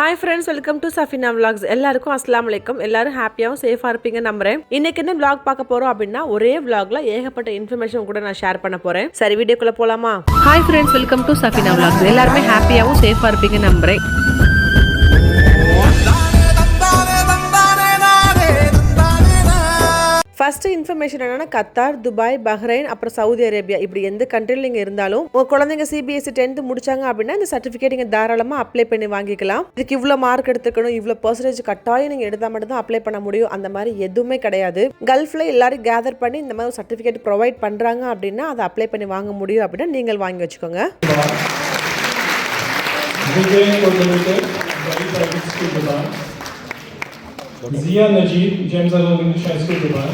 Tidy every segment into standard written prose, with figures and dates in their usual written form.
Hi friends, welcome to Safina Vlogs. எல்லாருக்கும் அஸ்ஸலாமு அலைக்கும். எல்லாரும் ஹாப்பியாவும் சேஃபா இருப்பீங்க நம்புறேன். இன்னைக்கு என்ன vlog பார்க்க போறோம் அப்படின்னா ஒரே vlogல ஏகப்பட்ட இன்ஃபர்மேஷன் கூட நான் ஷேர் பண்ண போறேன். சரி வீடியோக்குள்ள போலாமா? Hi friends, welcome to Safina Vlogs. எல்லாரும் ஹாப்பியாவும் சேஃபா இருப்பீங்க நம்புறேன். ஃபர்ஸ்ட் இன்ஃபர்மேஷன் என்னன்னா கத்தார், துபாய், பஹ்ரைன், அப்புறம் சவுதி அரேபியா இப்படி எந்த கண்ட்ரியில் நீங்கள் இருந்தாலும் உங்கள் குழந்தைங்க சிபிஎஸ்சி 10th முடிச்சாங்க அப்படின்னா இந்த சர்டிஃபிகேட் நீங்கள் தாராளமாக அப்ளை பண்ணி வாங்கிக்கலாம். இதுக்கு இவ்வளோ மார்க் எடுத்துக்கணும், இவ்வளோ பர்சன்டேஜ் கட்டாயம் நீங்கள் எடுத்தால் மட்டும் தான் அப்ளை பண்ண முடியும். அந்த மாதிரி எதுவுமே கிடையாது. கல்ஃபில் எல்லாரும் கேதர் பண்ணி இந்த மாதிரி சர்டிஃபிகேட் ப்ரொவைட் பண்ணுறாங்க அப்படின்னா அதை அப்ளை பண்ணி வாங்க முடியும் அப்படின்னா நீங்கள் வாங்கி வச்சுக்கோங்க. Zia Najib, James Along English High School, Dubai.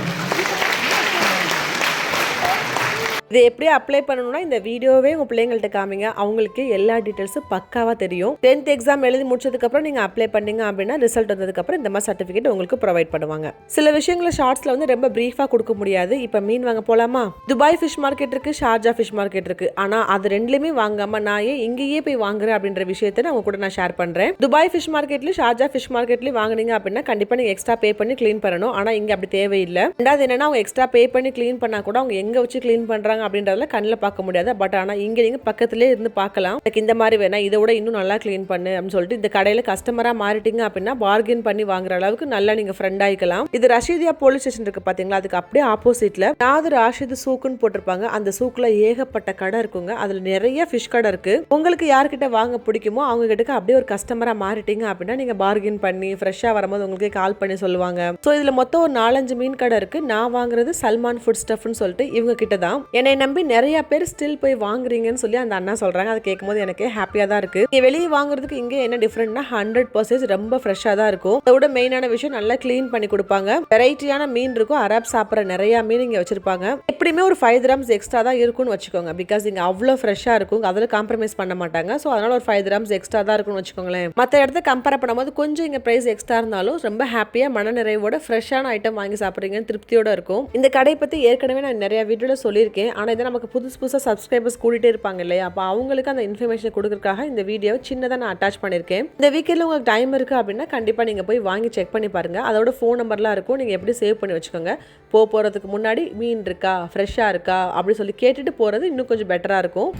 இது எப்படி அப்ளை பண்ணணும்னா இந்த வீடியோவே உங்கள் பிள்ளைங்கள்ட்ட காமிங்க. அவங்களுக்கு எல்லா டீட்டெயில்ஸும் பக்காவாக தெரியும். 10th எக்ஸாம் எழுதி முடிச்சதுக்கப்புறம் நீங்கள் அப்ளை பண்ணீங்க அப்படின்னா ரிசல்ட் வந்ததுக்கப்புறம் இந்த மாதிரி சர்டிஃபிகேட் உங்களுக்கு ப்ரொவைட் பண்ணுவாங்க. சில விஷயங்களை ஷார்ட்ஸில் வந்து ரொம்ப ப்ரீஃபாக கொடுக்க முடியாது. இப்போ மீன் வாங்க போகலாமா? துபாய் ஃபிஷ் மார்க்கெட் இருக்குது, ஷார்ஜா ஃபிஷ் மார்க்கெட் இருக்குது. ஆனால் அது ரெண்டுலேயுமே வாங்காமல் நான் ஏன் இங்கேயே போய் வாங்குறேன் அப்படின்ற விஷயத்தை நான் கூட நான் ஷேர் பண்ணுறேன். துபாய் ஃபிஷ் மார்க்கெட்லேயும் ஷார்ஜா ஃபிஷ் மார்க்கெட்லேயும் வாங்கினீங்க அப்படின்னா கண்டிப்பாக நீங்கள் எக்ஸ்ட்ரா பே பண்ணி க்ளீன் பண்ணணும். ஆனால் இங்கே அப்படி தேவையில்லை. ரெண்டாவது என்னன்னா அவங்க எக்ஸ்ட்ரா பே பண்ணி க்ளீன் பண்ணால் கூட அவங்க எங்கே வச்சு க்ளீன் பண்ணுறாங்க அப்படின்றதுல கண்ணில் பார்க்க முடியாது. பட் ஆனால் இங்கே நீங்கள் பக்கத்துலேயே இருந்து பார்க்கலாம். எனக்கு இந்த மாதிரி வேணா இதை விட இன்னும் நல்லா க்ளீன் பண்ணு அப்படின்னு சொல்லிட்டு இந்த கடையில் கஸ்டமராக மாறிட்டீங்க அப்படின்னா பார்கெயின் பண்ணி வாங்குற அளவுக்கு நல்லா நீங்கள் ஃப்ரெண்ட் ஆகிக்கலாம். இது ரஷீதியா போலீஸ் ஸ்டேஷன் இருக்கு பார்த்தீங்களா, அதுக்கு அப்படியே ஆப்போசிட்ல நாதர் ராஷித் சூக்குன்னு போட்டிருப்பாங்க. அந்த சூக்கில் ஏகப்பட்ட கடை இருக்குங்க. அதில் நிறைய ஃபிஷ் கடை இருக்கு. உங்களுக்கு யார்கிட்ட வாங்க பிடிக்குமோ அவங்க கிட்ட அப்படியே ஒரு கஸ்டமராக மாறிட்டீங்க அப்படின்னா நீங்கள் பார்கெயின் பண்ணி ஃப்ரெஷ்ஷாக வரும்போது உங்களுக்கு கால் பண்ணி சொல்லுவாங்க. ஸோ இதில் மொத்தம் ஒரு 4-5 மீன் கடை இருக்கு. நான் வாங்குறது சல்மான் ஃபுட் ஸ்டஃப்னு சொல்லிட்டு இவங்க கிட்ட தான். என்னை நம்பி நிறைய பேர் ஸ்டில் போய் வாங்குறீங்கன்னு சொல்லி அந்த அண்ணா சொல்றாங்க. அதை கேட்கும்போது எனக்கு ஹாப்பியாக தான் இருக்கு. வெளியே வாங்குறதுக்கு இங்கே என்ன டிஃப்ரெண்ட்னா 100% ரொம்ப ஃப்ரெஷ்ஷாக தான் இருக்கும். அதோட மெயினான விஷயம் நல்லா க்ளீன் பண்ணி கொடுப்பாங்க. வெரைட்டியான மீன் இருக்கும். அரப் சாப்பிட்ற நிறைய மீன் இங்கே வச்சிருப்பாங்க. எப்படியுமே ஒரு 5 grams எக்ஸ்ட்ரா தான் இருக்கும்னு வச்சுக்கோங்க. பிகாஸ் இங்கே அவ்வளோ ஃப்ரெஷ்ஷாக இருக்கும். அதில் காம்ப்ரமைஸ் பண்ண மாட்டாங்க. ஸோ அதனால ஒரு 5 grams எக்ஸ்ட்ரா தான் இருக்கும்னு வச்சுக்கோங்களேன். மற்ற இடத்த கம்பேர் பண்ணும்போது கொஞ்சம் இங்கே ப்ரைஸ் எக்ஸ்ட்ரா இருந்தாலும் ரொம்ப ஹாப்பியாக மன நிறைவோட ஃப்ரெஷ்ஷான ஐட்டம் வாங்கி சாப்பிட்றீங்கன்னு திருப்தியோட இருக்கும். இந்த கடை பற்றி ஏற்கனவே நான் நிறைய வீடியோவில் சொல்லியிருக்கேன். ஆனால் இதை நமக்கு புதுசாக சப்ஸ்கிரைபர்ஸ் கூட்டிகிட்டே இருப்பாங்க இல்லையா, அப்போ அவங்களுக்கு அந்த இன்ஃபர்மேஷன் கொடுக்கறதுக்காக இந்த வீடியோவை சின்னதாக நான் அட்டாச் பண்ணியிருக்கேன். இந்த வீக்கெண்டில் உங்களுக்கு டைம் இருக்குது அப்படின்னா கண்டிப்பாக நீங்கள் போய் வாங்கி செக் பண்ணி பாருங்கள். அதோட ஃபோன் நம்பர்லாம் இருக்கும். நீங்கள் எப்படி சேவ் பண்ணி வச்சுக்கோங்க. போகிறதுக்கு முன்னாடி மீன் இருக்கா, ஃப்ரெஷ்ஷாக இருக்கா அப்படி சொல்லி கேட்டுட்டு போகிறது இன்னும் கொஞ்சம் பெட்டராக இருக்கும்.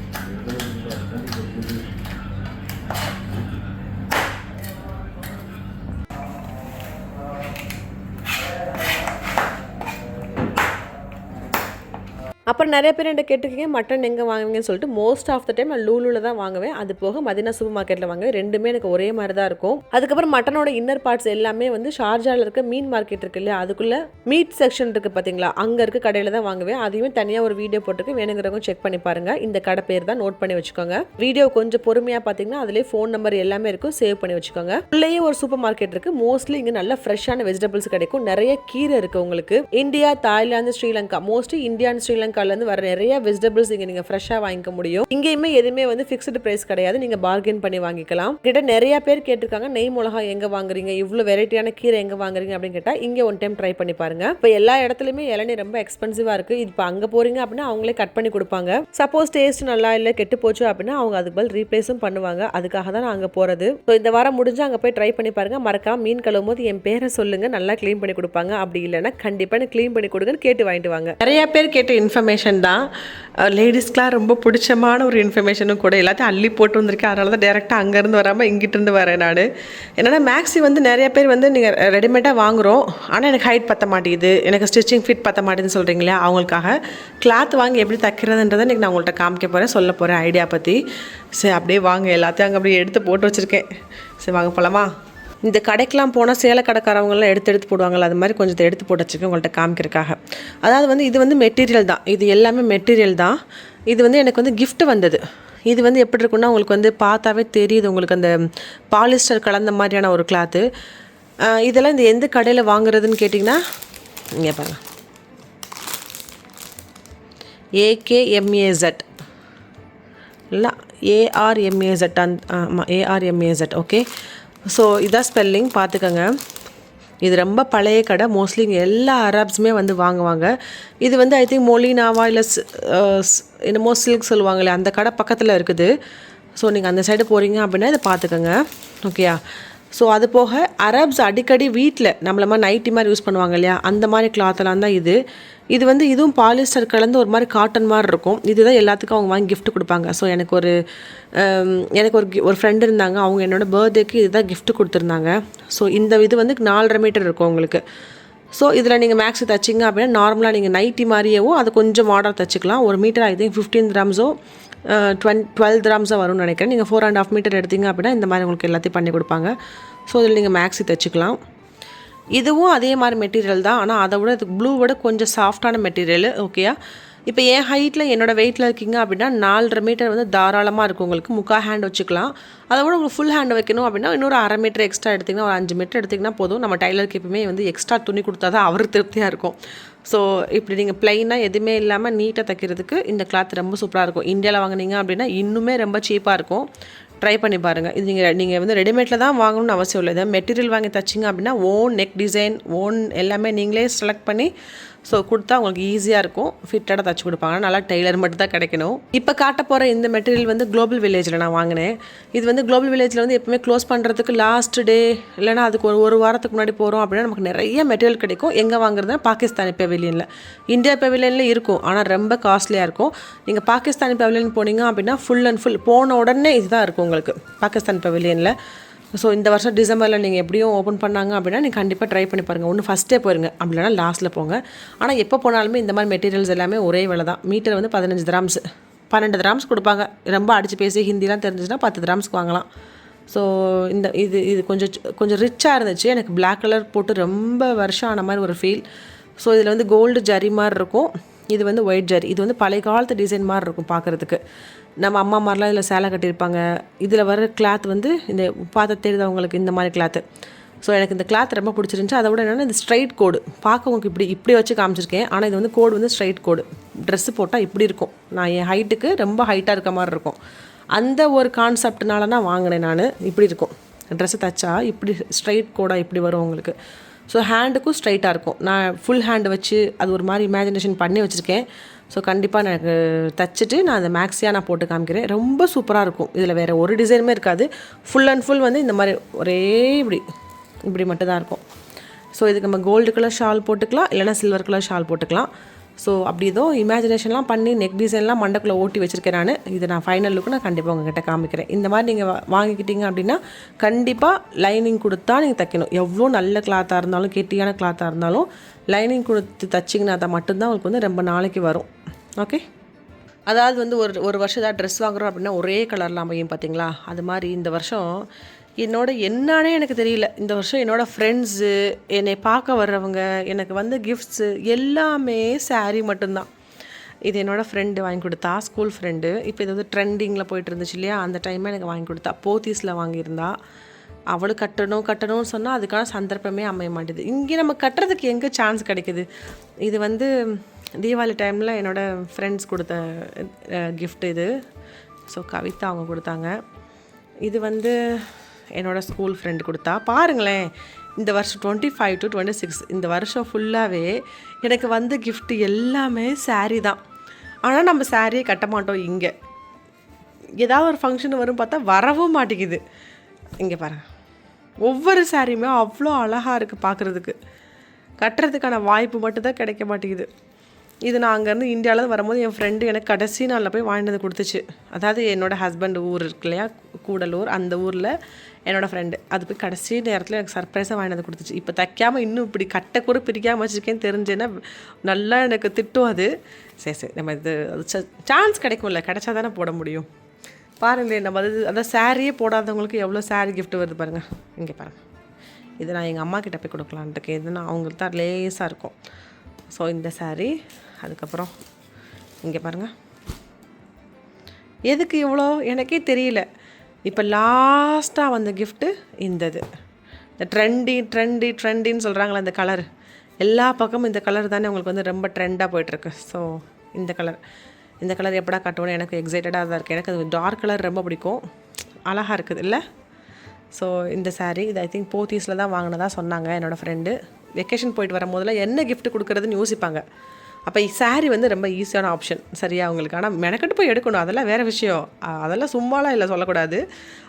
அப்புறம் நிறைய பேர் என்கிட்ட கேட்டுருக்கீங்க மட்டன் எங்கே வாங்குவீங்கன்னு சொல்லிட்டு. மோஸ்ட் ஆஃப் த டைம் நான் லூலூவில் தான் வாங்குவேன். அது போக மதினா சூப்பர் மார்க்கெட்டில் வாங்குவேன். ரெண்டுமே எனக்கு ஒரே மாதிரி தான் இருக்கும். அதுக்கப்புறம் மட்டனோட இன்னர் பார்ட்ஸ் எல்லாமே வந்து ஷார்ஜாவில் இருக்க மீன் மார்க்கெட் இருக்கு இல்லையா, அதுக்குள்ளே மீட் செக்ஷன் இருக்குது பார்த்தீங்களா, அங்கே இருக்க கடையில் தான் வாங்குவேன். அதையுமே தனியாக ஒரு வீடியோ போட்டுருக்கு. வேணுங்கிறவங்க செக் பண்ணி பாருங்கள். இந்த கடை பேர் தான் நோட் பண்ணி வச்சுக்கோங்க. வீடியோ கொஞ்சம் பொறுமையாக பார்த்தீங்கன்னா அதிலே ஃபோன் நம்பர் எல்லாமே இருக்கும். சேவ் பண்ணி வச்சுக்கோங்க. உள்ளேயே ஒரு சூப்பர் மார்க்கெட் இருக்குது. மோஸ்ட்லி இங்கே நல்ல ஃப்ரெஷ்ஷான வெஜிடபிள்ஸ் கிடைக்கும். நிறைய கீரை இருக்குது உங்களுக்கு. India, Thailand, Sri Lanka, mostly India and ஸ்ரீலங்காலேருந்து வர நிறைய வெஜிடபிள்ஸ் இங்க நீங்க ஃப்ரெஷ்ஷா வாங்கிக்க முடியும். இங்கேயுமே எதுவுமே வந்து ஃபிக்ஸ்டு பிரைஸ் கிடையாது. நீங்க பார்கெயின் பண்ணி வாங்கிக்கலாம். கிட்ட நிறைய பேர் கேட்டிருக்காங்க நெய் மிளகா எங்க வாங்குறீங்க, இவ்வளோ வெரைட்டியான கீரை எங்க வாங்குறீங்க அப்படின்னு கேட்டா இங்க ஒன் டைம் ட்ரை பண்ணி பாருங்க. இப்போ எல்லா இடத்துலயுமே இளநீ ரொம்ப எக்ஸ்பென்சிவா இருக்கு. இப்போ அங்க போறீங்க அப்படின்னா அவங்களே கட் பண்ணி கொடுப்பாங்க. சப்போஸ் டேஸ்ட் நல்லா இல்லை கெட்டு போச்சு அப்படின்னா அவங்க அதுக்கு பதில் ரீப்ளேஸும் பண்ணுவாங்க. அதுக்காக தான் நான் அங்க போறது. ஸோ இந்த வாரம் முடிஞ்சு அங்க போய் ட்ரை பண்ணி பாருங்க. மறக்காம மீன் கழுவும் போது என் பேரை சொல்லுங்க, நல்லா க்ளீன் பண்ணி கொடுப்பாங்க. அப்படி இல்லைன்னா கண்டிப்பா க்ளீன் பண்ணி கொடுங்கன்னு கேட்டு வாங்கிட்டு வாங்க. நிறைய பேர் கேட்ட இன்ஃபர்மேஷன் தான். லேடிஸ்க்கெலாம் ரொம்ப பிடிச்சமான ஒரு இன்ஃபர்மேஷனும் கூட. எல்லாத்தையும் அள்ளி போட்டு வந்திருக்கேன். அதனால தான் டேரெக்டாக அங்கேருந்து வராமல் இங்கிட்டிருந்து வரேன் நான். என்னென்னா மேக்ஸி வந்து நிறைய பேர் வந்து நீங்கள் ரெடிமேடாக வாங்குகிறோம், ஆனால் எனக்கு ஹைட் பற்ற மாட்டேங்குது, எனக்கு ஸ்டிச்சிங் ஃபிட் பற்ற மாட்டேங்குதுன்னு சொல்கிறீங்களா, அவங்களுக்காக கிளாத் வாங்கி எப்படி தைக்கிறதுன்றதை இன்றைக்கி நான் உங்கள்கிட்ட காமிக்க போகிறேன், சொல்ல போகிறேன் ஐடியா பற்றி. சரி அப்படியே வாங்க, எல்லாத்தையும் அங்கே அப்படியே எடுத்து போட்டு வச்சுருக்கேன். சரி வாங்க போகலாமா? இந்த கடைக்கெலாம் போனால் சேலை கடைக்காரவங்களாம் எடுத்து போடுவாங்கள்ல, அது மாதிரி கொஞ்சம் எடுத்து போட்டு வச்சுருக்கேன் உங்கள்கிட்ட காமிக்கிறதுக்காக. அதாவது வந்து இது வந்து மெட்டீரியல் தான். இது எல்லாமே மெட்டீரியல் தான். இது வந்து எனக்கு வந்து கிஃப்ட் வந்தது. இது வந்து எப்படி இருக்குன்னா உங்களுக்கு வந்து பார்த்தாவே தெரியுது உங்களுக்கு அந்த பாலிஸ்டர் கலந்த மாதிரியான ஒரு கிளாத்து. இதெல்லாம் இந்த எந்த கடையில் வாங்குறதுன்னு கேட்டிங்கன்னா இங்கே பாருங்கள், AKMAZ இல்லை ARMAZ. ஆமாம் ARMAZ. ஓகே, ஸோ இதான் ஸ்பெல்லிங் பார்த்துக்கோங்க. இது ரொம்ப பழைய கடை. மோஸ்ட்லி இங்கே எல்லா அரப்ஸுமே வந்து வாங்குவாங்க. இது வந்து ஐ திங்க் மொலினாவா இல்லை என்னமோ சில்க் சொல்லுவாங்களே அந்த கடை பக்கத்தில் இருக்குது. ஸோ நீங்கள் அந்த சைடு போகிறீங்க அப்படின்னா இதை பார்த்துக்கோங்க. ஓகேயா? ஸோ அது போக அரப்ஸ் அடிக்கடி வீட்டில் நம்மள மாதிரி நைட்டி மாதிரி யூஸ் பண்ணுவாங்க இல்லையா, அந்த மாதிரி கிளாத்தெல்லாம் தான் இது. இது வந்து இதுவும் பாலிஸ்டர் கலந்து ஒரு மாதிரி காட்டன் மாதிரி இருக்கும். இதுதான் எல்லாத்துக்கும் அவங்க வாங்கி gift கொடுப்பாங்க. ஸோ எனக்கு ஒரு ஃப்ரெண்டு இருந்தாங்க, அவங்க என்னோடய பர்த்டேக்கு இதுதான் gift கொடுத்துருந்தாங்க. ஸோ இந்த இது வந்து 4.5 மீட்டர் இருக்கும் உங்களுக்கு. ஸோ இதில் நீங்கள் மேக்ஸ் தைச்சிங்க அப்படின்னா நார்மலாக நீங்கள் நைட்டி மாதிரியேவோ அது கொஞ்சம் மாடல் தைச்சிக்கலாம். ஒரு மீட்டர் ஐ திங்க் 15 கிராம்ஸோ 12 கிராம்ஸோ வரும்னு நினைக்கிறேன். நீங்கள் 4.5 மீட்டர் எடுத்தீங்க அப்படின்னா இந்த மாதிரி உங்களுக்கு எல்லாத்தையும் பண்ணி கொடுப்பாங்க. ஸோ இதில் நீங்கள் மேக்ஸி தைச்சிக்கலாம். இதுவும் அதே மாதிரி மெட்டீரியல் தான், ஆனால் அதை விட இது ப்ளூவோட கொஞ்சம் சாஃப்டான மெட்டீரியல். ஓகேயா, இப்போ என் ஹைட்டில் என்னோடய வெயிட்டில் இருக்கீங்க அப்படின்னா 4.5 மீட்டர் வந்து தாராளமாக இருக்கும் உங்களுக்கு. 3/4 ஹேண்ட் வச்சுக்கலாம். அதை விட உங்களுக்கு ஃபுல் ஹேண்ட் வைக்கணும் அப்படின்னா இன்னொரு 1/2 மீட்டர் எக்ஸ்ட்ரா எடுத்திங்கன்னா, ஒரு 5 மீட்டர் எடுத்திங்கன்னா போதும். நம்ம டைலருக்கு எப்பவுமே வந்து எக்ஸ்ட்ரா துணி கொடுத்தா தான் அவருக்கு திருப்தியாக இருக்கும். ஸோ இப்படி நீங்கள் ப்ளைனாக எதுவுமே இல்லாமல் நீட்டாக தைக்கிறதுக்கு இந்த கிளாத் ரொம்ப சூப்பராக இருக்கும். இந்தியாவில் வாங்கினீங்க அப்படின்னா இன்னுமே ரொம்ப சீப்பாக இருக்கும். ட்ரை பண்ணி பாருங்கள். இது நீங்கள் வந்து ரெடிமேடில் தான் வாங்கணும்னு அவசியம் இல்லை. இதை மெட்டீரியல் வாங்கி தைச்சிங்க அப்படின்னா ஓன் நெக் டிசைன் ஓன் எல்லாமே நீங்களே செலக்ட் பண்ணி ஸோ கொடுத்தா உங்களுக்கு ஈஸியாக இருக்கும். ஃபிட்டடாக தைச்சி கொடுப்பாங்க. நல்லா டெய்லர் மட்டும் தான் கிடைக்கணும். இப்போ காட்ட போகிற இந்த மெட்டீரியல் வந்து குளோபல் வில்லேஜில் நான் வாங்கினேன். இது வந்து குளோபல் வில்லேஜில் வந்து எப்பவுமே க்ளோஸ் பண்ணுறதுக்கு லாஸ்ட் டே இல்லைனா அதுக்கு ஒரு வாரத்துக்கு முன்னாடி போகிறோம் அப்படின்னா நமக்கு நிறைய மெட்டீரியல் கிடைக்கும். எங்கே வாங்குறதுனா பாகிஸ்தானி பெவிலியனில். இந்தியா பெவிலியனில் இருக்கும், ஆனால் ரொம்ப காஸ்ட்லியாக இருக்கும். நீங்கள் பாகிஸ்தானி பெவிலியன் போனீங்க அப்படின்னா ஃபுல் அண்ட் ஃபுல் போன உடனே இதுதான் இருக்கும் உங்களுக்கு பாகிஸ்தான் பெவிலியனில். ஸோ இந்த வருஷம் டிசம்பரில் நீங்கள் எப்படியும் ஓப்பன் பண்ணாங்க அப்படின்னா நீங்கள் கண்டிப்பாக ட்ரை பண்ணி பாருங்கள். ஒன்று ஃபஸ்ட்டே போயிருங்க, அப்படி இல்லைனா லாஸ்ட்டில் போங்க. ஆனால் எப்போ போனாலுமே இந்த மாதிரி மெட்டீரியல்ஸ் எல்லாமே ஒரே விலை தான். மீட்டர் வந்து 15 கிராம்ஸ் 12 கிராம்ஸ் கொடுப்பாங்க. ரொம்ப அடித்து பேசி ஹிந்திலாம் தெரிஞ்சுன்னா 10 கிராம்ஸ்க்கு வாங்கலாம். ஸோ இது கொஞ்சம் ரிச்சாக இருந்துச்சு. எனக்கு பிளாக் கலர் போட்டு ரொம்ப வருஷம் ஆன மாதிரி ஒரு ஃபீல். ஸோ இதில் வந்து கோல்டு ஜரி மாதிரி இருக்கும். இது வந்து ஒயிட் ஜரி. இது வந்து பழைய காலத்து டிசைன் மாதிரி இருக்கும் பார்க்குறதுக்கு. நம்ம அம்மா மாதிரிலாம் இதில் சேலை கட்டியிருப்பாங்க. இதில் வர கிளாத் வந்து இந்த பார்த்து தெரியுதவங்களுக்கு இந்த மாதிரி கிளாத்து. ஸோ எனக்கு இந்த கிளாத் ரொம்ப பிடிச்சிருந்துச்சி. அதை விட என்னென்னா இந்த ஸ்ட்ரைட் கோடு பார்க்க உங்களுக்கு இப்படி வச்சு காமிச்சிருக்கேன். ஆனால் இது வந்து கோடு வந்து ஸ்ட்ரைட் கோடு. ட்ரெஸ்ஸு போட்டால் இப்படி இருக்கும். நான் என் ஹைட்டுக்கு ரொம்ப ஹைட்டாக இருக்க மாதிரி இருக்கும். அந்த ஒரு கான்செப்ட்னால தான் வாங்கினேன் நான். இப்படி இருக்கும் ட்ரெஸ்ஸை தைச்சா இப்படி ஸ்ட்ரைட் கோடாக இப்படி வரும் உங்களுக்கு. ஸோ ஹேண்டுக்கும் ஸ்ட்ரைட்டாக இருக்கும். நான் ஃபுல் ஹேண்டு வச்சு அது ஒரு மாதிரி இமேஜினேஷன் பண்ணி வச்சுருக்கேன். ஸோ கண்டிப்பாக எனக்கு தைச்சிட்டு நான் அந்த மேக்ஸியாக நான் போட்டு காமிக்கிறேன். ரொம்ப சூப்பராக இருக்கும். இதில் வேறு ஒரு டிசைனுமே இருக்காது. ஃபுல் அண்ட் ஃபுல் வந்து இந்த மாதிரி ஒரே இப்படி மட்டும்தான் இருக்கும். ஸோ இதுக்கு நம்ம கோல்டு கலர் ஷால் போட்டுக்கலாம், இல்லைனா சில்வர் கலர் ஷால் போட்டுக்கலாம். ஸோ அப்படி ஏதோ இமேஜினேஷன்லாம் பண்ணி நெக் டிசைன்லாம் மண்டக்குள்ளே ஓட்டி வச்சுருக்கேன் நான். இதை நான் ஃபைனல் லுக்கு நான் கண்டிப்பாக உங்கள்கிட்ட காமிக்கிறேன். இந்த மாதிரி நீங்கள் வாங்கிக்கிட்டீங்க அப்படின்னா கண்டிப்பாக லைனிங் கொடுத்தா நீங்கள் தைக்கணும். எவ்வளோ நல்ல கிளாத்தாக இருந்தாலும் கெட்டியான கிளாத்தாக இருந்தாலும் லைனிங் கொடுத்து தைச்சிங்கன்னா அதை மட்டும்தான் உங்களுக்கு வந்து ரொம்ப நாளைக்கு வரும். ஓகே, அதாவது வந்து ஒரு வருஷம் ஏதாவது ட்ரெஸ் வாங்குகிறோம் அப்படின்னா ஒரே கலரில் அமையும் பார்த்தீங்களா. அது மாதிரி இந்த வருஷம் என்னன்னே எனக்கு தெரியல. இந்த வருஷம் என்னோடய ஃப்ரெண்ட்ஸு என்னை பார்க்க வர்றவங்க எனக்கு வந்து கிஃப்ட்ஸு எல்லாமே சாரீ மட்டும்தான். இது என்னோடய ஃப்ரெண்டு வாங்கி கொடுத்தா, ஸ்கூல் ஃப்ரெண்டு. இப்போ இது வந்து ட்ரெண்டிங்கில் போயிட்டு இருந்துச்சு இல்லையா, அந்த டைமில் எனக்கு வாங்கி கொடுத்தா. போத்தீஸில் வாங்கியிருந்தா. அவளுக்கு கட்டணும்னு சொன்னால் அதுக்கான சந்தர்ப்பமே அமைய மாட்டேது. இங்கே நம்ம கட்டுறதுக்கு எங்கே சான்ஸ் கிடைக்குது. இது வந்து தீபாவளி டைமில் என்னோடய ஃப்ரெண்ட்ஸ் கொடுத்த கிஃப்ட் இது. ஸோ கவிதா அவங்க கொடுத்தாங்க. இது வந்து என்னோடய ஸ்கூல் ஃப்ரெண்டு கொடுத்தா. பாருங்களேன், இந்த வருஷம் 25 to 26 இந்த வருஷம் ஃபுல்லாகவே எனக்கு வந்து கிஃப்ட்டு எல்லாமே சாரீ தான். ஆனால் நம்ம சாரியே கட்ட மாட்டோம். இங்கே ஏதாவது ஒரு ஃபங்க்ஷன் வரும் பார்த்தா வரவும் மாட்டேங்குது. இங்கே பாருங்கள், ஒவ்வொரு சாரியுமே அவ்வளோ அழகாக இருக்குது பார்க்குறதுக்கு. கட்டுறதுக்கான வாய்ப்பு மட்டும்தான் கிடைக்க மாட்டேங்குது. இது நான் அங்கேருந்து இந்தியாவிலேருந்து வரும்போது என் ஃப்ரெண்டு எனக்கு கடைசி நாளில் போய் வாங்கிட்டு வந்து கொடுத்துச்சு. அதாவது என்னோடய ஹஸ்பண்ட் ஊர் இருக்கு இல்லையா, கூடலூர், அந்த ஊரில் என்னோடய ஃப்ரெண்டு அது போய் கடைசி நேரத்தில் எனக்கு சர்ப்ரைஸாக வாங்கிட்டு வந்து கொடுத்துச்சு. இப்போ தைக்காமல் இன்னும் இப்படி கட்டக்கூட பிரிக்காமல் வச்சுருக்கேன்னு தெரிஞ்சேன்னா நல்லா எனக்கு திட்டும் அது. சரி நம்ம இது சான்ஸ் கிடைக்கும்ல, கிடைச்சா தானே போட முடியும். பாருங்களேன், நம்ம அதான் சாரியே போடாதவங்களுக்கு எவ்வளோ சாரீ கிஃப்ட் வருது பாருங்கள். இங்கே பாருங்கள், இது நான் எங்கள் அம்மா கிட்ட போய் கொடுக்கலான்ட்டு. இதுனா அவங்களுக்கு தான் லேஸாக இருக்கும். ஸோ இந்த சாரீ, அதுக்கப்புறம் இங்கே பாருங்கள், எதுக்கு இவ்வளோ எனக்கே தெரியல. இப்போ லாஸ்ட்டாக வந்த கிஃப்ட்டு இந்த ட்ரெண்டின்னு சொல்கிறாங்களே, இந்த கலர் எல்லா பக்கமும் இந்த கலர் தானே உங்களுக்கு வந்து ரொம்ப ட்ரெண்டாக போய்ட்டுருக்கு. ஸோ இந்த கலர் எப்படா கட்டணும் எனக்கு எக்ஸைட்டடாக தான் இருக்குது. எனக்கு அது டார்க் கலர் ரொம்ப பிடிக்கும், அழகாக இருக்குது இல்லை. ஸோ இந்த சாரீ இது ஐ திங்க் போத்தீஸில் தான் வாங்கினதாக சொன்னாங்க என்னோடய ஃப்ரெண்டு. வெக்கேஷன் போயிட்டு வரும்போதில் என்ன கிஃப்ட் கொடுக்குறதுன்னு யோசிப்பாங்க. அப்போ சாரீ வந்து ரொம்ப ஈஸியான ஆப்ஷன் சரியா அவங்களுக்கு. ஆனால் மெனக்கட்டு போய் எடுக்கணும், அதெல்லாம் வேறு விஷயம். அதெல்லாம் சும்மாலாம் இல்லை சொல்லக்கூடாது.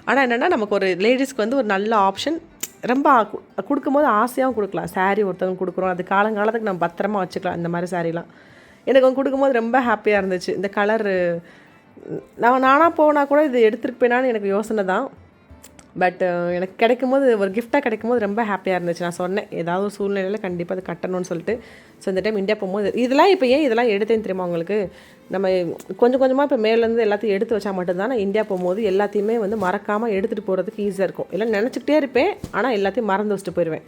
ஆனால் என்னென்னா நமக்கு ஒரு லேடிஸ்க்கு வந்து ஒரு நல்ல ஆப்ஷன். ரொம்ப கொடுக்கும்போது ஆசையாகவும் கொடுக்கலாம். சாரீ ஒருத்தவங்க கொடுக்குறோம், அது காலங்காலத்துக்கு நம்ம பத்திரமா வச்சுக்கலாம். இந்த மாதிரி சாரீலாம் எனக்கு அவங்க கொடுக்கும்போது ரொம்ப ஹாப்பியாக இருந்துச்சு. இந்த கலரு நானாக போனால் கூட இது எடுத்துருப்பேனான்னு எனக்கு யோசனை தான். பட் எனக்கு கிடைக்கும்போது ஒரு கிஃப்டாக கிடைக்கும்போது ரொம்ப ஹாப்பியாக இருந்துச்சு. நான் சொன்னேன் ஏதாவது ஒரு சூழ்நிலையில் கண்டிப்பாக அது கட்டணும்னு சொல்லிட்டு. ஸோ இந்த டைம் இந்தியா போகும்போது இதெல்லாம் இப்போ ஏன் இதெல்லாம் எடுத்தேன்னு தெரியுமா உங்களுக்கு? நம்ம கொஞ்சம் கொஞ்சமாக இப்போ மேலேருந்து எல்லாத்தையும் எடுத்து வச்சா மட்டும்தான் நான் இந்தியா போகும்போது எல்லாத்தையுமே வந்து மறக்காமல் எடுத்துகிட்டு போகிறதுக்கு ஈஸியாக இருக்கும். இல்லை நினச்சிக்கிட்டே இருப்பேன், ஆனால் எல்லாத்தையும் மறந்து வச்சுட்டு போயிடுவேன்.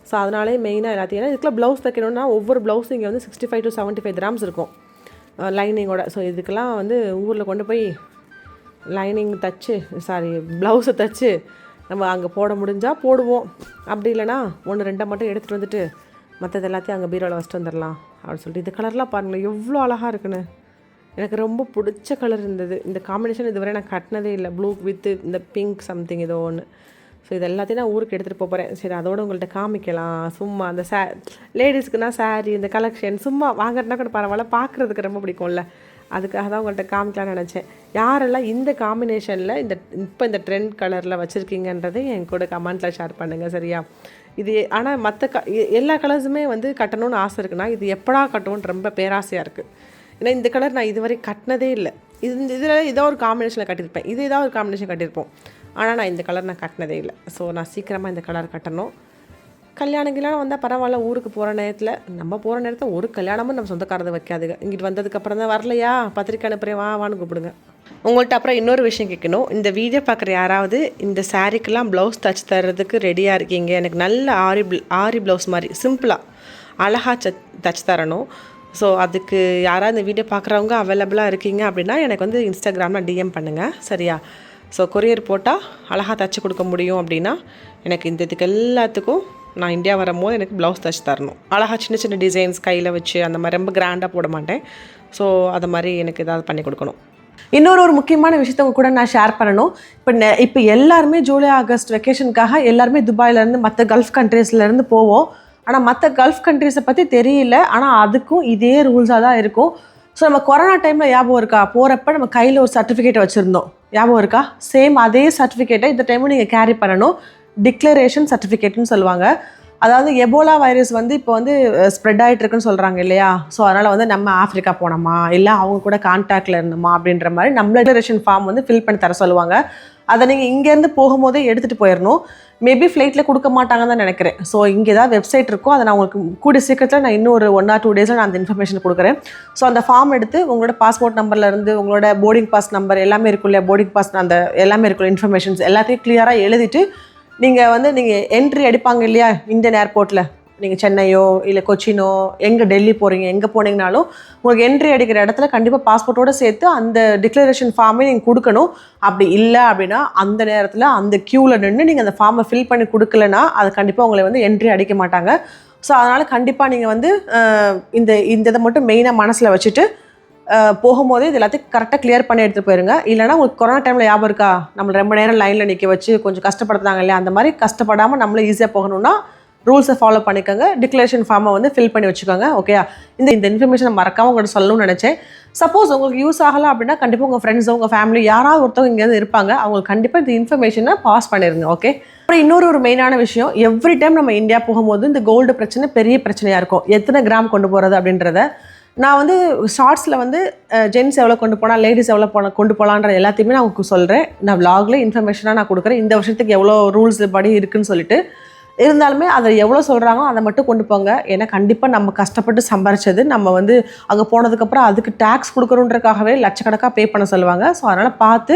ஸோ அதனாலே மெயினாக எல்லாத்தையும் இதுக்கெல்லாம் ப்ளவுஸ் தைக்கணும்னா ஒவ்வொரு ப்ளவுஸும் இங்கே வந்து 65 to 75 கிராம்ஸ் இருக்கும் லைனிங்கோட. ஸோ இதுக்கெல்லாம் வந்து ஊரில் கொண்டு போய் லைனிங் தைச்சு ப்ளவுஸை தைச்சு நம்ம அங்கே போட முடிஞ்சால் போடுவோம். அப்படி இல்லைனா 1-2 மட்டும் எடுத்துகிட்டு வந்துட்டு மற்றது எல்லாத்தையும் அங்கே பீரோவில் வச்சுட்டு வந்துடலாம் அப்படின்னு சொல்லிட்டு. இந்த கலர்லாம் பாருங்களேன் எவ்வளோ அழகாக இருக்குன்னு. எனக்கு ரொம்ப பிடிச்ச கலர் இருந்தது. இந்த காம்பினேஷன் இதுவரை நான் கட்டினதே இல்லை. ப்ளூ வித்து இந்த பிங்க் சம்திங் ஏதோ ஒன்று. ஸோ இது எல்லாத்தையும் நான் ஊருக்கு எடுத்துகிட்டு போகிறேன். சரி அதோடு உங்கள்கிட்ட காமிக்கலாம். சும்மா அந்த லேடிஸ்க்குனா சாரீ இந்த கலெக்ஷன் சும்மா வாங்குறதுனா கூட பரவாயில்ல, பார்க்குறதுக்கு ரொம்ப பிடிக்கும்ல, அதுக்காக தான் உங்கள்கிட்ட காமிக்கலாம்னு நினச்சேன். யாரெல்லாம் இந்த காம்பினேஷனில் இந்த ட்ரெண்ட் கலரில் வச்சுருக்கீங்கன்றதை என் கூட கமெண்ட்டில் ஷேர் பண்ணுங்கள். சரியா? இது ஆனால் மற்ற எல்லா கலர்ஸுமே வந்து கட்டணும்னு ஆசை இருக்குன்னா இது எப்படா கட்டணும்னு ரொம்ப பேராசையாக இருக்குது. ஏன்னா இந்த கலர் நான் இதுவரை கட்டினதே இல்லை. இதில் ஏதோ ஒரு காம்பினேஷனில் கட்டியிருப்பேன், இது ஏதாவது ஒரு காம்பினேஷன் கட்டியிருப்போம். ஆனால் நான் இந்த கலர் நான் கட்டினதே இல்லை. ஸோ நான் சீக்கிரமாக இந்த கலர் கட்டணும். கல்யாணம் வந்தால் பரவாயில்ல, ஊருக்கு போகிற நேரத்தில் நம்ம போகிற நேரத்தில் ஒரு கல்யாணமும் நம்ம சொந்தக்காரதை வைக்காதுங்க. இங்கிட்டு வந்ததுக்கப்புறம் தான் வரலையா பத்திரிக்கை அனுப்புகிறேன் வான்னு கூப்பிடுங்க. உங்கள்கிட்ட அப்புறம் இன்னொரு விஷயம் கேட்கணும். இந்த வீடியோ பார்க்குற யாராவது இந்த சாரீக்கெல்லாம் ப்ளவுஸ் தச்சு தர்றதுக்கு ரெடியாக இருக்கீங்க, எனக்கு நல்ல ஆரி ப்ளவுஸ் மாதிரி சிம்பிளாக அழகாக தச்சு தரணும். ஸோ அதுக்கு யாராவது இந்த வீடியோ பார்க்குறவங்க அவைலபிளாக இருக்கீங்க அப்படின்னா எனக்கு வந்து இன்ஸ்டாகிராமில் டிஎம் பண்ணுங்கள். சரியா? ஸோ கொரியர் போட்டால் அழகாக தச்சு கொடுக்க முடியும். அப்படின்னா எனக்கு இதுக்கு எல்லாத்துக்கும் நான் இந்தியா வரும்போது எனக்கு ப்ளவுஸ் தச்சு தரணும். அழகாக சின்ன சின்ன டிசைன்ஸ் கையில் வச்சு அந்த மாதிரி ரொம்ப கிராண்டாக போட மாட்டேன். ஸோ அது மாதிரி எனக்கு ஏதாவது பண்ணி கொடுக்கணும். இன்னொரு முக்கியமான விஷயத்த உங்க கூட நான் ஷேர் பண்ணணும். இப்போ எல்லாருமே ஜூலை ஆகஸ்ட் வெக்கேஷனுக்காக எல்லாருமே துபாயிலேருந்து மற்ற கல்ஃப் கண்ட்ரீஸ்லேருந்து போவோம். ஆனால் மற்ற கல்ஃப் கண்ட்ரீஸை பற்றி தெரியல. ஆனால் அதுக்கும் இதே ரூல்ஸாக தான் இருக்கும். ஸோ நம்ம கொரோனா டைமில் ஞாபகம் இருக்கா, போகிறப்ப நம்ம கையில் ஒரு சர்டிஃபிகேட் வச்சுருந்தோம், ஞாபகம் இருக்கா? சேம் அதே சர்டிஃபிகேட்டை இந்த டைமும் நீங்கள் கேரி பண்ணணும். டிக்ளரேஷன் சர்டிஃபிகேட்னு சொல்லுவாங்க. அதாவது எபோலா வைரஸ் வந்து இப்போ வந்து ஸ்ப்ரெட் ஆகிட்டு இருக்குன்னு சொல்கிறாங்க இல்லையா? ஸோ அதனால் வந்து நம்ம ஆஃப்ரிக்கா போனோமா இல்லை அவங்க கூட கான்டாக்டில் இருந்தோமா அப்படின்ற மாதிரி நம்ம டிக்ளரேஷன் ஃபார்ம் வந்து ஃபில் பண்ணி தர சொல்லுவாங்க. அதை நீங்கள் இங்கேருந்து போகும்போதே எடுத்துகிட்டு போயிடணும். மேபி ஃப்ளைட்டில் கொடுக்க மாட்டாங்கன்னு தான் நினைக்கிறேன். ஸோ இங்கே ஏதாவது வெப்சைட் இருக்கும், அதை நான் உங்களுக்கு கூடிய சீக்கிரத்தில் நான் இன்னும் ஒரு 1 or 2 டேஸில் நான் அந்த இன்ஃபர்மேஷன் கொடுக்குறேன். ஸோ அந்த ஃபார்ம் எடுத்து உங்களோட பாஸ்போர்ட் நம்பர்லேருந்து உங்களோட போர்டிங் பாஸ் நம்பர் எல்லாமே இருக்கும் இல்லையா, போர்டிங் பாஸ் அந்த எல்லாமே இருக்கும் இன்ஃபர்மேஷன்ஸ் எல்லாத்தையும் கிளியராக எழுதிட்டு நீங்கள் என்ட்ரி அடிப்பாங்க இல்லையா இந்தியன் ஏர்போர்ட்டில், நீங்கள் சென்னையோ இல்லை கொச்சினோ எங்கே டெல்லி போகிறீங்க எங்கே போனீங்கனாலும் உங்களுக்கு என்ட்ரி அடிக்கிற இடத்துல கண்டிப்பாக பாஸ்போர்ட்டோடு சேர்த்து அந்த டிக்ளரேஷன் ஃபார்மே நீங்கள் கொடுக்கணும். அப்படி இல்லை அப்படின்னா அந்த நேரத்தில் அந்த க்யூவில் நின்று நீங்கள் அந்த ஃபார்மை ஃபில் பண்ணி கொடுக்கலன்னா அது கண்டிப்பாக உங்களை வந்து என்ட்ரி அடிக்க மாட்டாங்க. ஸோ அதனால் கண்டிப்பாக நீங்கள் வந்து இந்த இதை மட்டும் மெயினாக மனசில் வச்சுட்டு போகும்போது இது எல்லாத்தையும் கரெக்டாக கிளியர் பண்ணி எடுத்துகிட்டு போயிருங்க. இல்லைனா உங்களுக்கு கொரோனா டைமில் ஞாபகம் இருக்கா, நம்மளை ரொம்ப நேரம் லைனில் நிற்க வச்சு கொஞ்சம் கஷ்டப்படுத்தாங்க இல்லையா, அந்த மாதிரி கஷ்டப்படாமல் நம்மளே ஈஸியாக போகணுன்னா ரூல்ஸை ஃபாலோ பண்ணிக்கோங்க. டிக்ளரேஷன் ஃபார்மை வந்து ஃபில் பண்ணி வச்சுக்கோங்க. ஓகேயா? இந்த இன்ஃபர்மேஷனை மறக்காமல் உங்கள்கிட்ட சொல்லணும்னு நினச்சேன். சப்போஸ் உங்களுக்கு யூஸ் ஆகலாம் அப்படின்னா கண்டிப்பாக உங்கள் ஃப்ரெண்ட்ஸோ உங்கள் ஃபேமிலி யாராவது ஒருத்தவங்க இங்கேருந்து இருப்பாங்க, அவங்களுக்கு கண்டிப்பாக இந்த இன்ஃபர்மேஷனை பாஸ் பண்ணிடுங்க. ஓகே? அப்புறம் இன்னொரு மெயினான விஷயம், எவ்ரி டைம் நம்ம இந்தியா போகும்போது இந்த கோல்டு பிரச்சனை பெரிய பிரச்சனையாக இருக்கும். எத்தனை கிராம் கொண்டு போகிறது அப்படின்றத நான் வந்து ஷார்ட்ஸில் வந்து ஜென்ஸ் எவ்வளோ கொண்டு போனால் லேடிஸ் எவ்வளோ கொண்டு போகலான்ற எல்லாத்தையுமே நான் உங்களுக்கு சொல்கிறேன். நான் விலாகில் இன்ஃபர்மேஷனாக நான் கொடுக்குறேன். இந்த வருஷத்துக்கு எவ்வளோ ரூல்ஸ் படி இருக்குதுன்னு சொல்லிட்டு. இருந்தாலுமே அதை எவ்வளோ சொல்கிறாங்களோ அதை மட்டும் கொண்டு போங்க. ஏன்னா கண்டிப்பாக நம்ம கஷ்டப்பட்டு சம்பாரிச்சது நம்ம வந்து அங்கே போனதுக்கப்புறம் அதுக்கு டேக்ஸ் கொடுக்குறோன்றக்காகவே லட்சக்கணக்காக பே பண்ண சொல்லுவாங்க. ஸோ அதனால் பார்த்து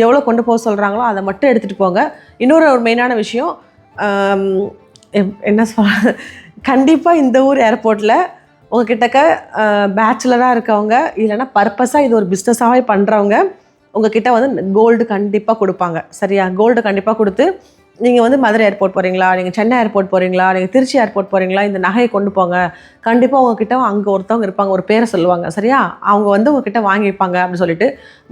எவ்வளோ கொண்டு போக சொல்கிறாங்களோ அதை மட்டும் எடுத்துகிட்டு போங்க. இன்னொரு மெயினான விஷயம் என்ன சொல்ல, கண்டிப்பாக இந்த ஊர் ஏர்போர்ட்டில் உங்ககிட்டக்க பேச்சுலராக இருக்கவங்க இல்லைனா பர்பஸாக இது ஒரு பிஸ்னஸாகவே பண்ணுறவங்க உங்ககிட்ட வந்து கோல்டு கண்டிப்பாக கொடுப்பாங்க. சரியா? கோல்டு கண்டிப்பாக கொடுத்து நீங்கள் வந்து மதுரை ஏர்போர்ட் போகிறீங்களா, நீங்கள் சென்னை ஏர்போர்ட் போகிறீங்களா, நீங்கள் திருச்சி ஏர்போர்ட் போகிறீங்களா, இந்த நகையை கொண்டு போங்க. கண்டிப்பாக உங்ககிட்ட அங்கே ஒருத்தவங்க இருப்பாங்க, ஒரு பேரை சொல்லுவாங்க. சரியா? அவங்க வந்து உங்ககிட்ட வாங்கிப்பாங்க அப்படின்னு சொல்லிட்டு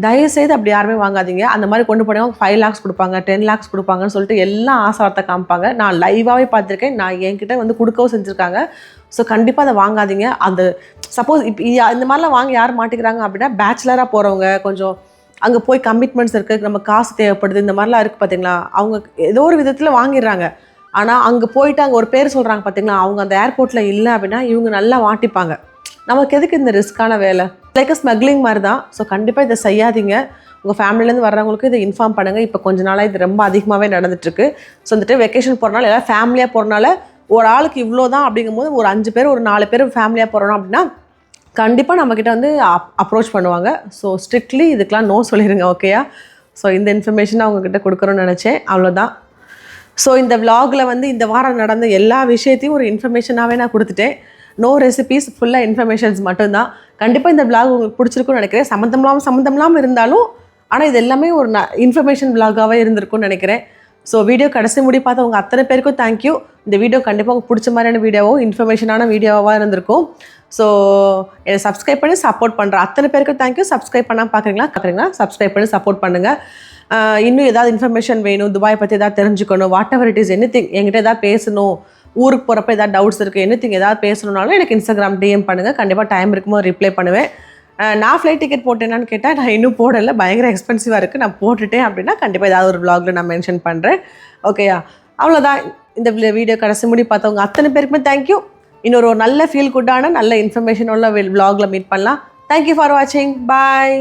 தயவுசெய்து அப்படி யாருமே வாங்காதீங்க. அந்த மாதிரி கொண்டு போனவங்க 5 lakhs கொடுப்பாங்க, 10 lakhs கொடுப்பாங்கன்னு சொல்லிட்டு எல்லாம் ஆசை வார்த்தை காமிப்பாங்க. நான் லைவாகவே பார்த்துருக்கேன். நான் என்கிட்ட வந்து கொடுக்கவும் செஞ்சுருக்காங்க. ஸோ கண்டிப்பாக அதை வாங்காதீங்க. அந்த சப்போஸ் இப்போ இந்த மாதிரிலாம் வாங்கி யார் மாட்டிக்கிறாங்க அப்படின்னா பேச்சுலராக போகிறவங்க, கொஞ்சம் அங்கே போய் கமிட்மெண்ட்ஸ் இருக்குது, நம்ம காசு தேவைப்படுது, இந்த மாதிரிலாம் இருக்குது பார்த்தீங்களா, அவங்க ஏதோ ஒரு விதத்தில் வாங்கிடுறாங்க. ஆனால் அங்கே போயிட்டு அங்கே ஒரு பேர் சொல்கிறாங்க பார்த்தீங்களா, அவங்க அந்த ஏர்போர்ட்டில் இல்லை அப்படின்னா இவங்க நல்லா மாட்டிப்பாங்க. நமக்கு எதுக்கு இந்த ரிஸ்க்கான வேலை? லைக் ஸ்மக்லிங் மாதிரி தான். ஸோ கண்டிப்பாக இதை செய்யாதீங்க. உங்கள் ஃபேமிலிலேருந்து வர்றவங்களுக்கு இதை இன்ஃபார்ம் பண்ணுங்கள். இப்போ கொஞ்ச நாளாக இது ரொம்ப அதிகமாகவே நடந்துட்டுருக்கு. ஸோ வந்துட்டு வெக்கேஷன் போகிறனால எல்லாம் ஃபேமிலியாக போகிறனால ஒரு ஆளுக்கு இவ்வளோ தான் அப்படிங்கும்போது ஒரு 5 பேர் ஒரு 4 பேர் ஃபேமிலியாக போகிறோம் அப்படின்னா கண்டிப்பாக நம்மக்கிட்ட வந்து அப்ரோச் பண்ணுவாங்க. ஸோ ஸ்ட்ரிக்ட்லி இதுக்கெலாம் நோ சொல்லிடுங்க, ஓகேயா? ஸோ இந்த இன்ஃபர்மேஷனை அவங்கக்கிட்ட கொடுக்குறோன்னு நினச்சேன், அவ்வளோதான். ஸோ இந்த விலாகில் வந்து இந்த வாரம் நடந்த எல்லா விஷயத்தையும் ஒரு இன்ஃபர்மேஷனாகவே நான் கொடுத்துட்டேன். நோ ரெசிபீஸ், ஃபுல்லாக இன்ஃபர்மேஷன்ஸ் மட்டும்தான். கண்டிப்பாக இந்த விலாக் உங்களுக்கு பிடிச்சிருக்குன்னு நினைக்கிறேன். சம்மந்தம் இருந்தாலும் ஆனால் இது எல்லாமே ஒரு இன்ஃபர்மேஷன் விலாகாகவே இருந்திருக்கும்னு நினைக்கிறேன். ஸோ வீடியோ கடைசி முடி பார்த்தவங்க அத்தனை பேருக்கும் தேங்க்யூ. இந்த வீடியோ கண்டிப்பாக உங்களுக்கு பிடிச்ச மாதிரியான வீடியோவோ இன்ஃபர்மேஷனான வீடியோவாக இருந்திருக்கும். ஸோ என்னை சப்ஸ்கிரைப் பண்ணி சப்போர்ட் பண்ணுற அத்தனை பேருக்கும் தேங்க்யூ. சப்ஸ்கிரைப் பண்ணால் பார்க்குறீங்களா சப்ஸ்கிரைப் பண்ணி சப்போர்ட் பண்ணுங்கள். இன்னும் ஏதாவது இன்ஃபர்மேஷன் வேணும், துபாய் பற்றி ஏதாவது தெரிஞ்சுக்கணும், what ever it is anything, என்கிட்ட ஏதாவது பேசணும், ஊருக்கு போகிறப்ப ஏதாவது டவுட்ஸ் இருக்குது, எனிதிங் ஏதாவது பேசணுன்னாலும் எனக்கு இன்ஸ்டாகிராம் டிஎம் பண்ணுங்கள். கண்டிப்பாக டைம் இருக்கும்போது ரிப்ளை பண்ணுவேன். நான் ஃப்ளைட் டிக்கெட் போட்டேன்னான்னு கேட்டால் நான் இன்னும் போடலை, பயங்கர எக்ஸ்பென்சிவாக இருக்குது. நான் போட்டுட்டேன் அப்படின்னா கண்டிப்பாக ஏதாவது ஒரு விலாகில் நான் மென்ஷன் பண்ணுறேன், ஓகேயா? அவ்வளோதான். இந்த வீடியோ கடைசி முடி பார்த்தவங்க அத்தனை பேருக்குமே தேங்க்யூ. இன்னொரு நல்ல ஃபீல் குட்டான நல்ல இன்ஃபர்மேஷன் உள்ள விலாகில் மீட் பண்ணலாம். தேங்க்யூ ஃபார் வாட்சிங். பாய்.